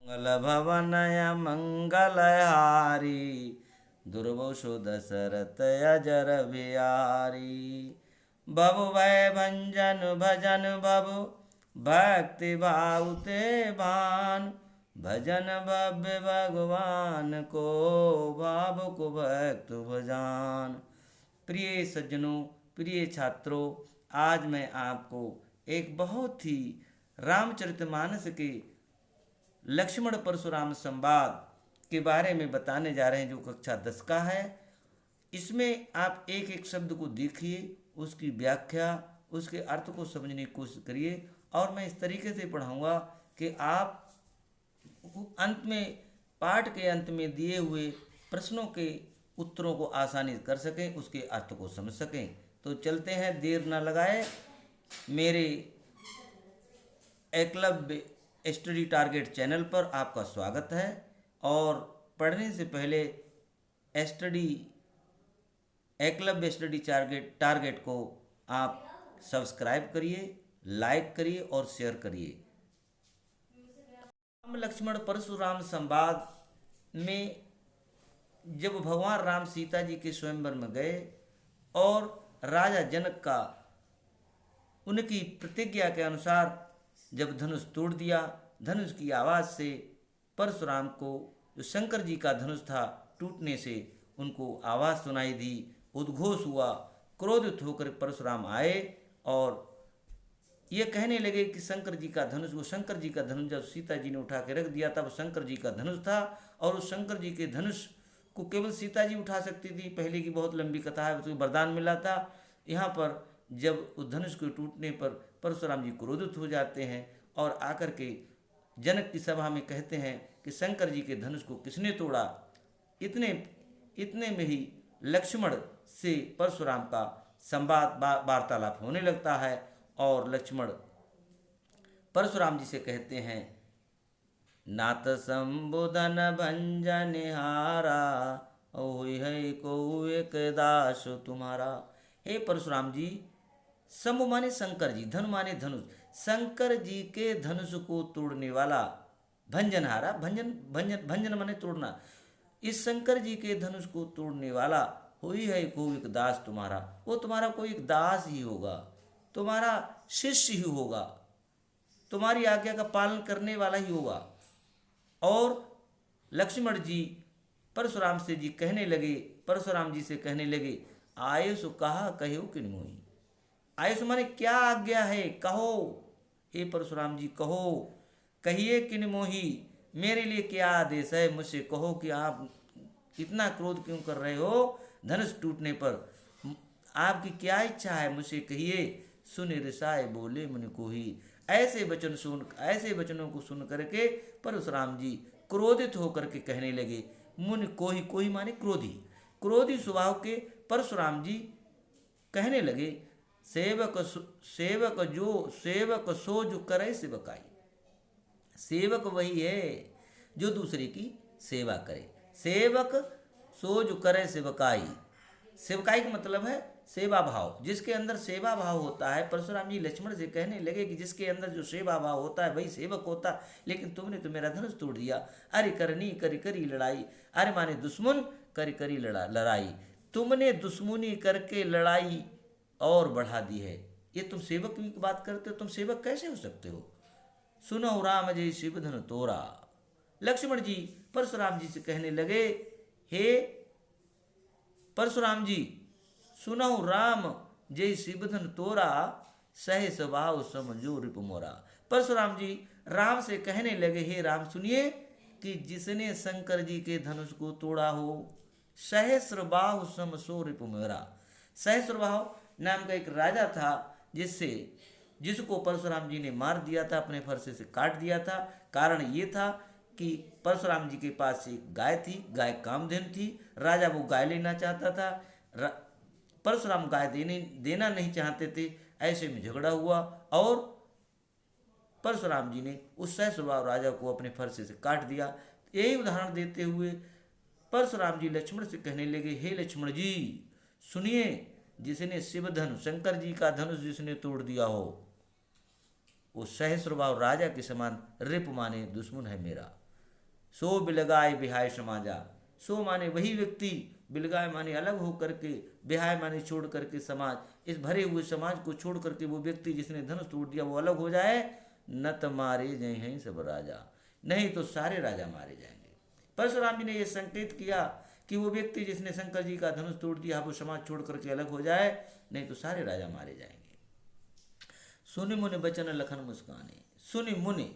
मंगल भवनय मंगलहारी दुर्वशु दशरथ अजर बिहारी। बबु भय भंजन भजन बबु भक्ति भाव ते भान। भजन भव्य भगवान को भावुक भक्त भजान। प्रिय सज्जनों, प्रिय छात्रों, आज मैं आपको एक बहुत ही रामचरितमानस के लक्ष्मण परशुराम संवाद के बारे में बताने जा रहे हैं, जो कक्षा 10 का है। इसमें आप एक एक शब्द को देखिए, उसकी व्याख्या, उसके अर्थ को समझने की कोशिश करिए। और मैं इस तरीके से पढ़ाऊंगा कि आप अंत में, पाठ के अंत में दिए हुए प्रश्नों के उत्तरों को आसानी से कर सकें, उसके अर्थ को समझ सकें। तो चलते हैं, देर न लगाए। मेरे एकलव्य स्टडी टारगेट चैनल पर आपका स्वागत है। और पढ़ने से पहले एकलव्य स्टडी टारगेट को आप सब्सक्राइब करिए, लाइक करिए और शेयर करिए। राम लक्ष्मण परशुराम संवाद में जब भगवान राम सीता जी के स्वयंवर में गए और राजा जनक का उनकी प्रतिज्ञा के अनुसार जब धनुष तोड़ दिया, धनुष की आवाज़ से परशुराम को, जो शंकर जी का धनुष था, टूटने से उनको आवाज़ सुनाई दी, उद्घोष हुआ। क्रोधित होकर परशुराम आए और ये कहने लगे कि शंकर जी का धनुष, वो शंकर जी का धनुष जब सीता जी ने उठा के रख दिया था, वो शंकर जी का धनुष था। और उस शंकर जी के धनुष को केवल सीता जी उठा सकती थी। पहले की बहुत लंबी कथा है, उसको वरदान मिला था। यहाँ पर जब उस धनुष के टूटने पर परशुराम जी क्रोधित हो जाते हैं और आकर के जनक की सभा में कहते हैं कि शंकर जी के धनुष को किसने तोड़ा। इतने में ही लक्ष्मण से परशुराम का संवाद वार्तालाप होने लगता है। और लक्ष्मण परशुराम जी से कहते हैं, नाथ संबोधन भंजनिहारा, ओहि है को एक दास तुम्हारा। हे परशुराम जी, शंभु माने शंकर जी, धनु माने धनुष, शंकर जी के धनुष को तोड़ने वाला, भंजनहारा, भंजन भंजन भंजन माने तोड़ना, इस शंकर जी के धनुष को तोड़ने वाला हुई है कोई एक दास तुम्हारा। वो तुम्हारा कोई एक दास ही होगा, तुम्हारा शिष्य ही होगा, तुम्हारी आज्ञा का पालन करने वाला ही होगा। और लक्ष्मण जी परशुराम से जी कहने लगे, परशुराम जी से कहने लगे, आयुष कहा कहो किन मोही। आयुष माने क्या आज्ञा है, कहो हे परशुराम जी, कहो, कहिए किन मोही, मेरे लिए क्या आदेश है, मुझसे कहो कि आप इतना क्रोध क्यों कर रहे हो धनुष टूटने पर, आपकी क्या इच्छा है, मुझसे कहिए। सुन रिसाए बोले मुनि कोही। ऐसे वचनों को सुन करके परशुराम जी क्रोधित होकर के कहने लगे, मुनि कोही, कोही माने क्रोधी, क्रोधी स्वभाव के परशुराम जी कहने लगे, सेवक सो जो करे सेवकाई। सेवक वही है जो दूसरे की सेवा करे। सेवक सो जो करे सेवकाई। सेवकाई का मतलब है सेवा भाव, जिसके अंदर सेवा भाव होता है। परशुराम जी लक्ष्मण से कहने लगे कि जिसके अंदर जो सेवा भाव होता है वही सेवक होता है। लेकिन तुमने तो मेरा धनुष तोड़ दिया। अरे करनी करी करी लड़ाई, अरे माने दुश्मन करी करी लड़ाई, तुमने दुश्मनी करके लड़ाई और बढ़ा दी है। ये तुम सेवक की बात करते हो, तुम सेवक कैसे हो सकते हो। सुनो राम जय शिव धनु तोरा। लक्ष्मण जी परशुराम जी से कहने लगे, हे परशुराम जी, सुनो राम जय शिवधन तोरा, सहे स्वभाव समझो रिपु मोरा। परशुराम जी राम से कहने लगे, हे राम सुनिए कि जिसने शंकर जी के धनुष को तोड़ा हो, सहस्र बाहु सम सो रिपु मोरा। सहस्र बाहु नाम का एक राजा था, जिसको परशुराम जी ने मार दिया था, अपने फरसे से काट दिया था। कारण ये था कि परशुराम जी के पास एक गाय थी, गाय कामधेनु थी। राजा वो गाय लेना चाहता था, परशुराम गाय देना नहीं चाहते थे। ऐसे में झगड़ा हुआ और परशुराम जी ने उस सहस्रबाहु राजा को अपने फरसे से काट दिया। यही उदाहरण देते हुए परशुराम जी लक्ष्मण से कहने लगे, हे लक्ष्मण जी सुनिए, जिसने शिव धनुष, शंकर जी का धनुष जिसने तोड़ दिया हो, वो सहस्रबाहु राजा के समान रिप माने दुश्मन है मेरा। सो बिलगाए बिहाय समाजा। सो माने वही व्यक्ति, बिलगाए माने अलग हो करके, बिहाय माने छोड़ करके समाज, इस भरे हुए समाज को छोड़ करके वो व्यक्ति जिसने धनुष तोड़ दिया वो अलग हो जाए। न त मारे जय हैं सब राजा, नहीं तो सारे राजा मारे जाएंगे। परशुराम जी ने यह संकेत किया कि वो व्यक्ति जिसने शंकर जी का धनुष तोड़ दिया वो समाज छोड़ करके अलग हो जाए, नहीं तो सारे राजा मारे जाएंगे। सुनि मुनि बचन लखन मुस्काने। सुनि मुनि,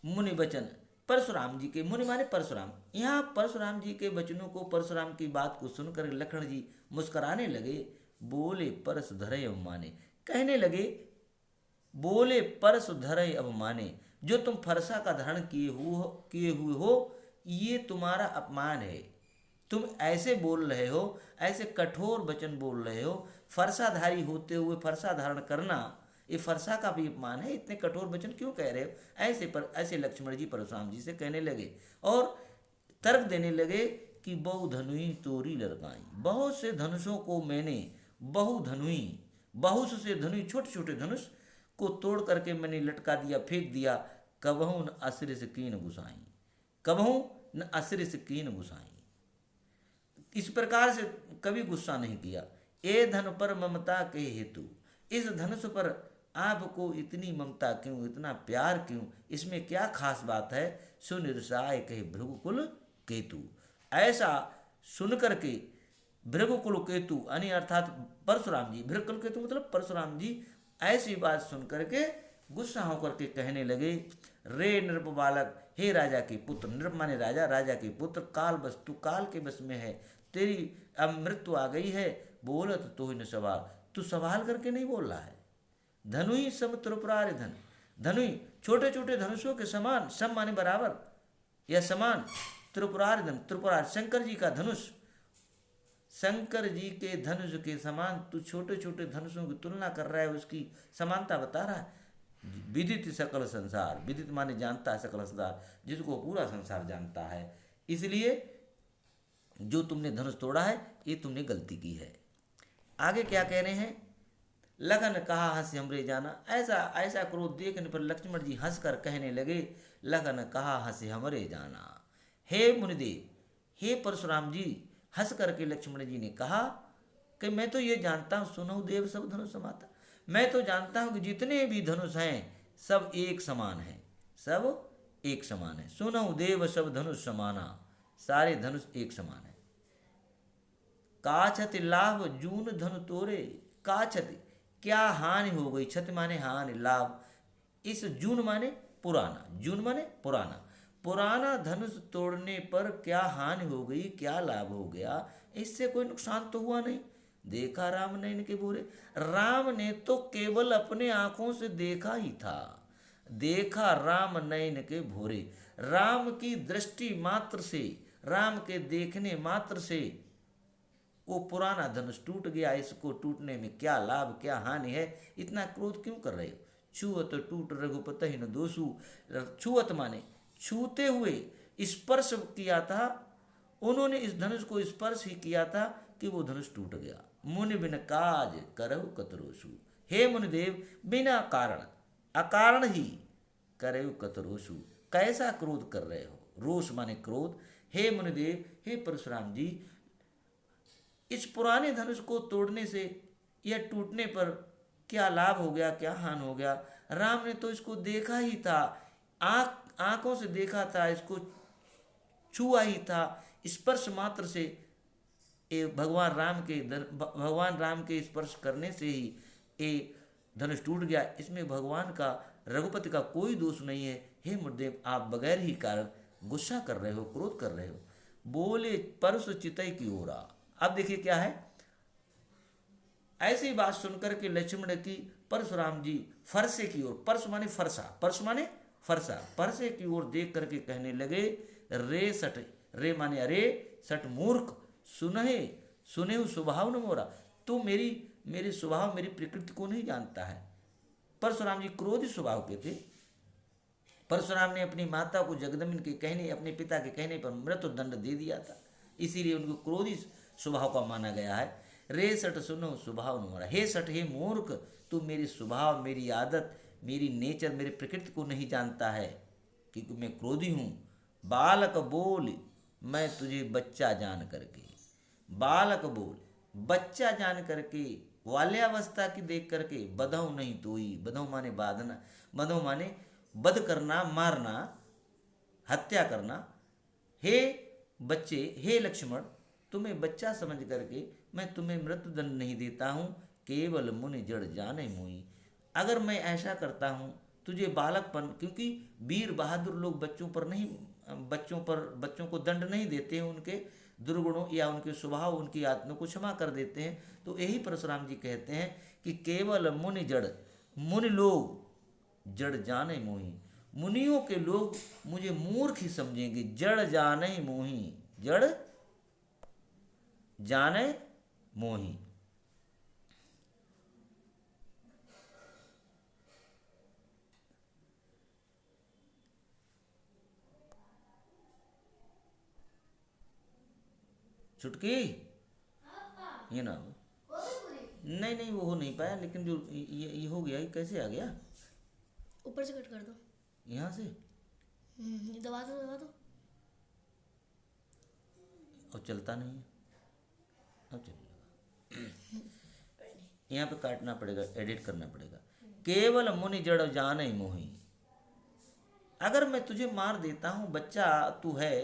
मुनि वचन परशुराम जी के, मुनि माने परशुराम, यहाँ परशुराम जी के वचनों को, परशुराम की बात को सुनकर लखन जी मुस्कराने लगे। बोले परस धरे अवमाने, कहने लगे बोले परस धरे अवमाने, जो तुम फरसा का धारण किए हुए हो ये तुम्हारा अपमान है। तुम ऐसे बोल रहे हो, ऐसे कठोर वचन बोल रहे हो, फरसाधारी होते हुए फरसा धारण करना ये फरसा का भी अपमान है, इतने कठोर वचन क्यों कह रहे हो? ऐसे लक्ष्मण जी परशुराम जी से कहने लगे और तर्क देने लगे कि बहु धनुई तोरी लड़काई, बहुत से धनुषों को मैंने, बहु धनुई, बहुत से धनुई छोटे छोटे धनुष को तोड़ करके मैंने लटका दिया, फेंक दिया। कबहू न असुर से कीन गुसाई, कबहू न असुर से कीन गुसाई, इस प्रकार से कभी गुस्सा नहीं किया। ए धन पर ममता के हेतु, इस धनुष पर आपको इतनी ममता क्यों, इतना प्यार क्यों, इसमें क्या खास बात है? सुनिर्साय कहे भृगुकुल केतु, ऐसा सुनकर के भृगुकुल केतु यानी अर्थात परशुराम जी, भृगुकुल केतु मतलब परशुराम जी ऐसी बात सुन करके गुस्सा होकर के कहने लगे। रे नृप बालक, हे राजा के पुत्र, नृप माने राजा, राजा के पुत्र, काल बस तू काल के बस में है, तेरी अब मृत्यु आ गई है, बोलत तो ही न सवाल, तू सवाल करके नहीं बोल रहा है। धनुई सम त्रिपुरार धन, धनुई छोटे छोटे धनुषों के समान, सम माने बराबर या समान, त्रिपुरार धन, त्रिपुरार शंकर जी का धनुष, शंकर जी के धनुष के समान तू छोटे छोटे धनुषों की तुलना कर रहा है, उसकी समानता बता रहा है। विदित सकल संसार, विदित माने जानता है सकल संसार, जिसको पूरा संसार जानता है, इसलिए जो तुमने धनुष तोड़ा है ये तुमने गलती की है। आगे क्या कह रहे हैं? लखन कहा हंस हमरे जाना, ऐसा ऐसा क्रोध देखने पर लक्ष्मण जी हंसकर कहने लगे, लखन कहा हंस हमरे जाना। हे मुनिदेव, हे परशुराम जी, हंस करके लक्ष्मण जी ने कहा कि मैं तो ये जानता हूँ, सुनो देव सब धनुष समाता, मैं तो जानता हूँ कि जितने भी धनुष हैं सब एक समान हैं, सब एक समान है। सुनो देव सब धनुष समाना, सारे धनुष एक समान है। काछत लाभ जून धनु तोरे, काछत क्या हानि हो गई, छत माने हानि, लाभ इस जून माने पुराना, जून माने पुराना, पुराना धनुष तोड़ने पर क्या हानि हो गई, क्या लाभ हो गया, इससे कोई नुकसान तो हुआ नहीं। देखा राम ने इनके बुरे, राम ने तो केवल अपने आंखों से देखा ही था, देखा राम नयन के भोरे, राम की दृष्टि मात्र से, राम के देखने मात्र से वो पुराना धनुष टूट गया, इसको टूटने में क्या लाभ क्या हानि है, इतना क्रोध क्यों कर रहे हो? छुअत टूट रघुपति न दोषु, छुअत माने छूते हुए स्पर्श किया था, उन्होंने इस धनुष को स्पर्श ही किया था कि वो धनुष टूट गया। मुनि बिन काज करहु कतरोसु, हे मुनिदेव बिना कारण अकारण ही करहु कतरोसु, कैसा क्रोध कर रहे हो? रोष माने क्रोध। हे मुनिदेव, हे परशुराम जी, इस पुराने धनुष को तोड़ने से या टूटने पर क्या लाभ हो गया, क्या हानि हो गया? राम ने तो इसको देखा ही था, आंखों से देखा था, इसको छुआ ही था, स्पर्श मात्र से भगवान राम के स्पर्श करने से ही ये धनुष टूट गया, इसमें भगवान का, रघुपति का कोई दोष नहीं है। हे मुनिदेव, आप बगैर ही कारण गुस्सा कर रहे हो, क्रोध कर रहे हो। बोले परस चितई की ओरा, अब देखिए क्या है, ऐसी बात सुनकर के लक्ष्मण की परशुराम जी फरसे की ओर, परस माने फरसा, परस माने फरसा, फरसे की ओर देख करके कहने लगे, रे सठ, रे माने अरे, सठ मूर्ख, सुने स्वभाव न मोरा, तू मेरे स्वभाव, मेरी प्रकृति को नहीं जानता है। परशुराम जी क्रोधी स्वभाव के थे। परशुराम ने अपनी माता को जगदम्बिनी के कहने, अपने पिता के कहने पर मृत्यु दंड दे दिया था, इसीलिए उनको क्रोधी स्वभाव का माना गया है। रे सठ सुनो स्वभाव न मोरा, हे सठ, हे मूर्ख, तू मेरी स्वभाव, मेरी आदत, मेरी नेचर, मेरी प्रकृति को नहीं जानता है कि मैं क्रोधी हूँ, बालक बोल मैं तुझे बच्चा जान करके, बालक बोल बच्चा जान करके, बाल्यावस्था की देख करके, बधौ नहीं तोई, बधौ माने बाधना, बधौ माने वध करना, मारना, हत्या करना। हे बच्चे, हे लक्ष्मण, तुम्हें बच्चा समझ करके मैं तुम्हें मृत्युदंड नहीं देता हूँ, केवल मुनि जड़ जाने मोई। अगर मैं ऐसा करता हूँ तुझे बालकपन, क्योंकि वीर बहादुर लोग बच्चों पर नहीं, बच्चों को दंड नहीं देते हैं, उनके दुर्गुणों या उनके स्वभाव, उनकी आत्मा को क्षमा कर देते हैं। तो यही परशुराम जी कहते हैं कि केवल मुनि जड़, मुनि लोग जड़ जाने मोही, मुनियों के लोग मुझे मूर्ख ही समझेंगे। जड़ जाने मोही, जड़ जाने मोही। चुटकी ये ना हो। नहीं नहीं, वो हो नहीं पाया, लेकिन जो ये हो गया, ये कैसे आ गया? ऊपर से कट कर दो। यहाँ से ये दबा दो, दबा दो। और चलता नहीं है। अब चलेगा। यहाँ पे काटना पड़ेगा, एडिट करना पड़ेगा। केवल मुनि जड़ जाने मोही, अगर मैं तुझे मार देता हूँ, बच्चा तू है,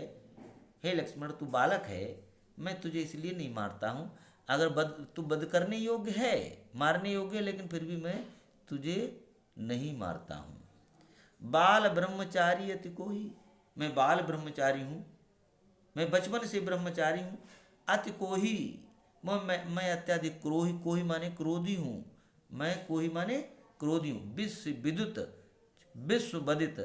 हे लक्ष्मण तू बालक है, मैं तुझे इसलिए नहीं मारता हूँ। अगर तू वध करने योग्य है, मारने योग्य है, लेकिन फिर भी मैं तुझे नहीं मारता हूँ। बाल ब्रह्मचारी अति कोही, मैं बाल ब्रह्मचारी हूँ, मैं बचपन से ब्रह्मचारी हूँ। अति कोही, मैं अत्याधिक क्रोही, कोही माने क्रोधी हूँ, मैं कोही माने क्रोधी हूँ। विश्व विद्युत, विश्व वदित,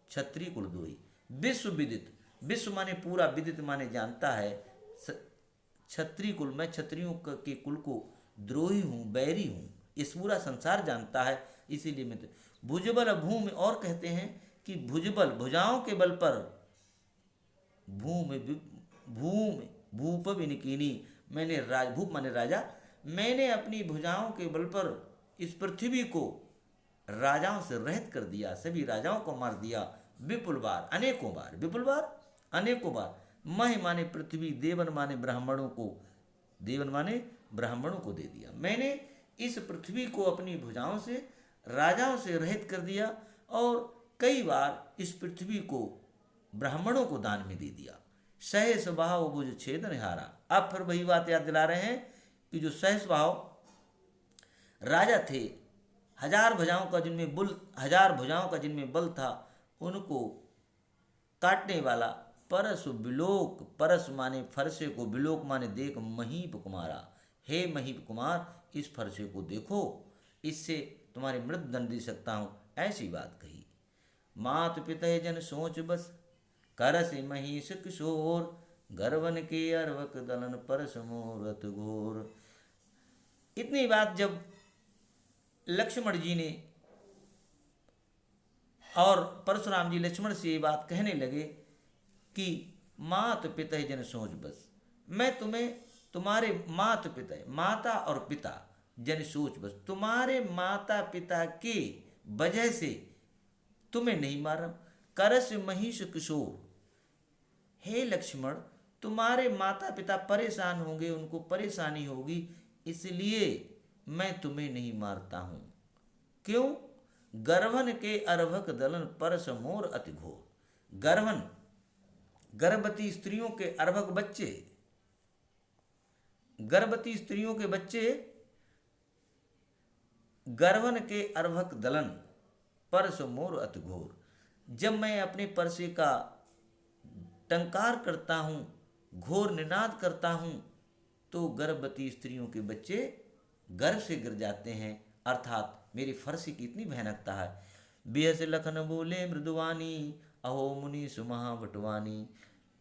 क्षत्रिय कुल दोई। विश्व विदित, विश्व माने पूरा, विदित माने जानता है। क्षत्रिय कुल, मैं क्षत्रियों के कुल को द्रोही हूँ, बैरी हूँ, इस पूरा संसार जानता है, इसीलिए मैं तो भुजबल भूमि। और कहते हैं कि भुजबल, भुजाओं के बल पर, भूमि भूमि भूप विनिकीनी, मैंने राजभूप माने राजा, मैंने अपनी भुजाओं के बल पर इस पृथ्वी को राजाओं से रहित कर दिया, सभी राजाओं को मार दिया। विपुल बार, अनेकों बार, विपुल बार अनेकों बार। मह माने पृथ्वी, देवन माने ब्राह्मणों को, देवन माने ब्राह्मणों को दे दिया। मैंने इस पृथ्वी को अपनी भुजाओं से, राजाओं से रहित कर दिया, और कई बार इस पृथ्वी को ब्राह्मणों को दान में दे दिया। सह स्वभाव बुझ छेदन हारा। अब फिर वही बात याद दिला रहे हैं कि जो सह स्वभाव राजा थे, हजार भुजाओं का जिनमें बल था, उनको काटने वाला परसु बिलोक, परस माने फरसे को, बिलोक माने देख, महीप कुमारा, हे महीप कुमार इस फरसे को देखो, इससे तुम्हारे मृत्यु दंड दे सकता हूँ, ऐसी बात कही। मात पिता जन सोच बस, करस महिष किशोर, गर्वन के अर्वक दलन परस मोरत घोर। इतनी बात जब लक्ष्मण जी ने, और परशुराम जी लक्ष्मण से ये बात कहने लगे कि मात पिता जन सोच बस, मैं तुम्हें, तुम्हारे मात पिता, माता और पिता, जन सोच बस, तुम्हारे माता पिता के वजह से तुम्हें नहीं मारा। करस महिष किशोर, हे लक्ष्मण तुम्हारे माता पिता परेशान होंगे, उनको परेशानी होगी, इसलिए मैं तुम्हें नहीं मारता हूँ। क्यों? गर्भन के अर्भक दलन परस मोर अति घोर। गर्भन, गर्भवती स्त्रियों के अर्भक बच्चे, गर्भवती स्त्रियों के बच्चे, गर्भन के अर्भक दलन परस मोर अति घोर। जब मैं अपने परसे का टंकार करता हूँ, घोर निनाद करता हूँ, तो गर्भवती स्त्रियों के बच्चे गर्भ से गिर जाते हैं, अर्थात मेरी फरसी की इतनी भयानकता है। बिहस लखन बोले मृदुवानी, अहो मुनि सुमहा भटवानी।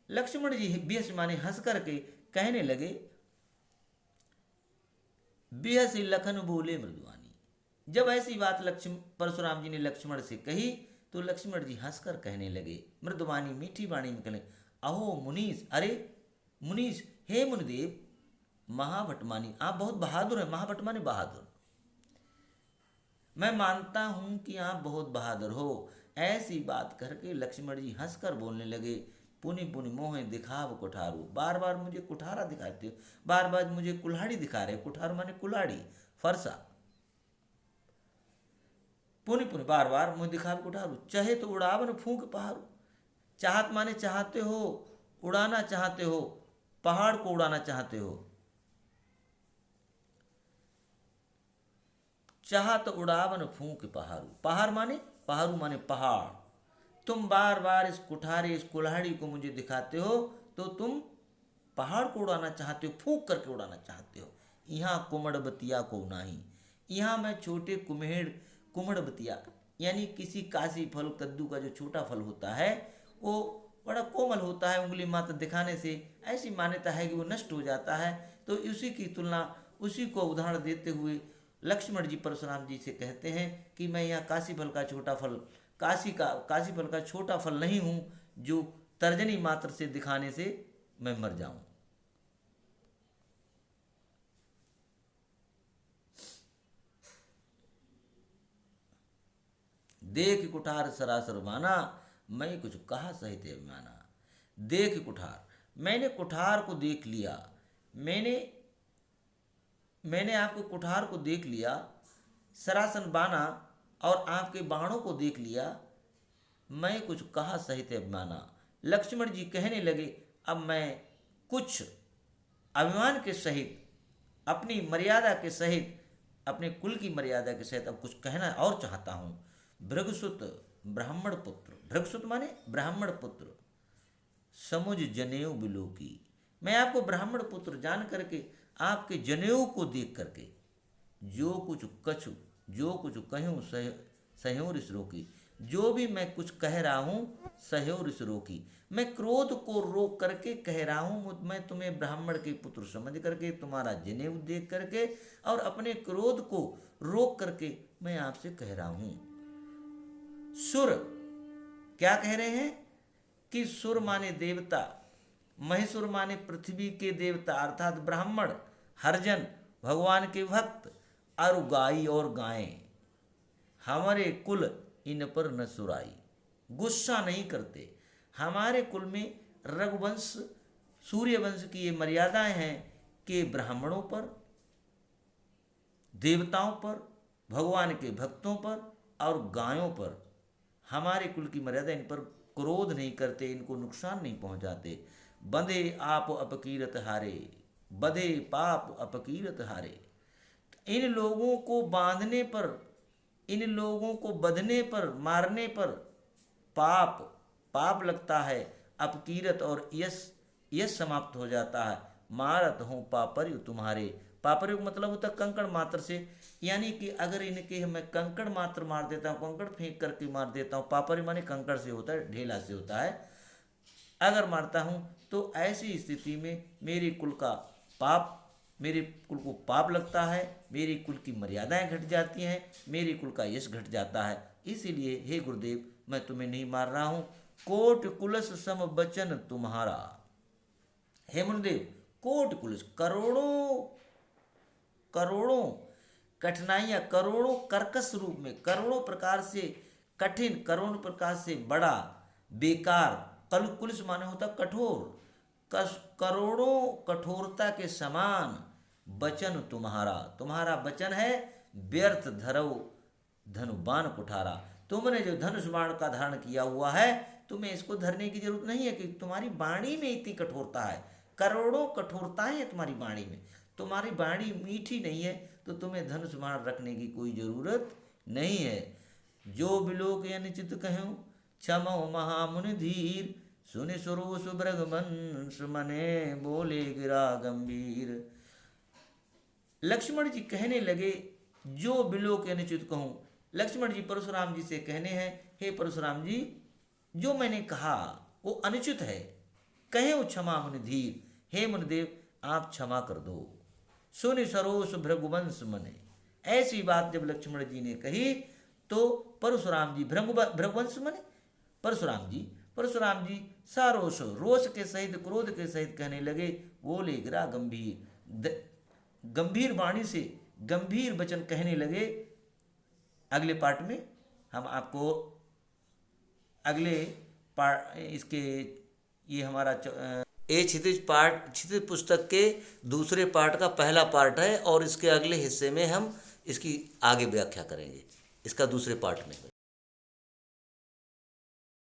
लक्ष्मण जी बिहस माने हंस करके कहने लगे, बिहस लखन बोले मृदुवानी। जब ऐसी बात परशुराम जी ने लक्ष्मण से कही, तो लक्ष्मण जी हंसकर कहने लगे, मृदुवानी मीठी वाणी में कहने, अहो मुनीश, अरे मुनीश, हे मुनिदेव, महाभटमानी, आप बहुत बहादुर हैं। महाभट माने बहादुर। मैं मानता हूं कि आप बहुत बहादुर हो, ऐसी बात करके लक्ष्मण जी हंसकर बोलने लगे, पुनि पुनि मोहे दिखाव कुठारू, बार बार मुझे कुठारा दिखाते हो, बार बार मुझे कुल्हाड़ी दिखा रहे, कुठार माने कुल्हाड़ी, फरसा, पुनि पुनि बार बार मुझे दिखाव कुठारू, चाहे तो उड़ावन फूंक पहाड़ू, चाहत माने चाहते हो, उड़ाना चाहते हो, पहाड़ को उड़ाना चाहते हो, चाहत उड़ावन फूंक पहाड़ू, पहाड़ू माने पहाड़, तुम बार बार इस कुठारे इस कुल्हाड़ी को मुझे दिखाते हो तो तुम पहाड़ को उड़ाना चाहते हो, फूंक करके उड़ाना चाहते हो। यहाँ कुमड़बतिया को नाही, यहाँ मैं छोटे कुम्हड़बतिया यानी किसी काशी फल कद्दू का जो छोटा फल होता है वो बड़ा कोमल होता है, उंगली मात्र दिखाने से ऐसी मान्यता है कि वो नष्ट हो जाता है। तो उसी की तुलना, उसी को उदाहरण देते हुए लक्ष्मण जी परशुराम जी से कहते हैं कि मैं यहाँ काशी फल का छोटा फल, काशी फल का छोटा फल नहीं हूँ जो तर्जनी मात्र से दिखाने से मैं मर जाऊं। देख कुठार सरासर माना, मैं कुछ कहा सहित अभिमाना। देख कुठार, मैंने कुठार को देख लिया, मैंने आपके कुठार को देख लिया, सरासन बाना और आपके बाणों को देख लिया, मैं कुछ कहा सहित अभिमाना। लक्ष्मण जी कहने लगे, अब मैं कुछ अभिमान के सहित, अपनी मर्यादा के सहित, अपने कुल की मर्यादा के सहित अब कुछ कहना और चाहता हूँ। भृगुसुत ब्राह्मण पुत्र, भृगुसुत माने ब्राह्मण पुत्र, समुझ जनेऊ बिलोकी, मैं आपको ब्राह्मण पुत्र जान करके, आपके जनेऊ को देख करके, जो कुछ कछु, जो कुछ कहूँ सहयो रिस रोकी, जो भी मैं कुछ कह रहा हूँ सहयो रिस रोकी, मैं क्रोध को रोक करके कह रहा हूँ, मैं तुम्हें ब्राह्मण के पुत्र समझ करके, तुम्हारा जनेऊ देख करके और अपने क्रोध को रोक करके मैं आपसे कह रहा हूँ। सुर, क्या कह रहे हैं कि सुर माने देवता, महेश्वर माने पृथ्वी के देवता अर्थात ब्राह्मण, हरजन भगवान के भक्त, और गाई और गायें, हमारे कुल इन पर न सुराई, गुस्सा नहीं करते। हमारे कुल में रघुवंश सूर्यवंश की ये मर्यादाएं हैं कि ब्राह्मणों पर, देवताओं पर, भगवान के भक्तों पर और गायों पर हमारे कुल की मर्यादा, इन पर क्रोध नहीं करते, इनको नुकसान नहीं पहुंचाते। बंधे आप अपकीरत हारे, बधे पाप अपकीरत हारे, इन लोगों को बांधने पर, इन लोगों को बंधने पर, मारने पर पाप लगता है, अपकीरत और यश समाप्त हो जाता है। मारत हूँ पापर्यु तुम्हारे, पापर्यु मतलब होता है कंकड़ मात्र से, यानी कि अगर इनके मैं कंकड़ मात्र मार देता हूँ, कंकड़ फेंक करके मार देता हूँ, पापर्यु माने कंकड़ से होता है, ढेला से होता है, अगर मारता हूँ तो ऐसी स्थिति में मेरे कुल का पाप, मेरे कुल को पाप लगता है, मेरी कुल की मर्यादाएं घट जाती हैं, मेरे कुल का यश घट जाता है। इसीलिए हे गुरुदेव मैं तुम्हें नहीं मार रहा हूँ। कोट कुलस सम बचन तुम्हारा, हे मुनिदेव कोट कुलस, करोड़ों कठिनाइयाँ, करोड़ों कर्कश रूप में, करोड़ों प्रकार से कठिन, करोड़ों प्रकार से बड़ा, बेकार, कुलस माने होता कठोर, करोड़ों कठोरता के समान वचन तुम्हारा, तुम्हारा वचन है व्यर्थ धरो धनुबान कुठारा, तुमने जो धनुष बाण का धारण किया हुआ है तुम्हें इसको धरने की जरूरत नहीं है कि तुम्हारी वाणी में इतनी कठोरता है, करोड़ों कठोरताएं हैं तुम्हारी वाणी में, तुम्हारी वाणी मीठी नहीं है तो तुम्हें धनुष बाण रखने की कोई जरूरत नहीं है। जो बिलोक अनिचित कहूँ क्षमो महामुनि धीर, सुनि सुरोस भृगवंश मने बोले गिरा गंभीर। लक्ष्मण जी कहने लगे जो बिलोक अनिचित कहूँ, लक्ष्मण जी परशुराम जी से कहने हैं, हे परशुराम जी जो मैंने कहा वो अनुचित है, कहे वो क्षमा मुनि धीर, हे मुनिदेव आप क्षमा कर दो। सुनि सरोस भृगुवंश मने, ऐसी बात जब लक्ष्मण जी ने कही तो परशुराम जी, भृगुवंश मने परशुराम जी सारोष, रोष के सहित, क्रोध के सहित कहने लगे, बोले गिरा गंभीर वाणी से गंभीर वचन कहने लगे। अगले पार्ट में हम आपको अगले पार्ट इसके ये हमारा ये क्षितिज पुस्तक के दूसरे पार्ट का पहला पार्ट है और इसके अगले हिस्से में हम इसकी आगे व्याख्या करेंगे, इसका दूसरे पार्ट में।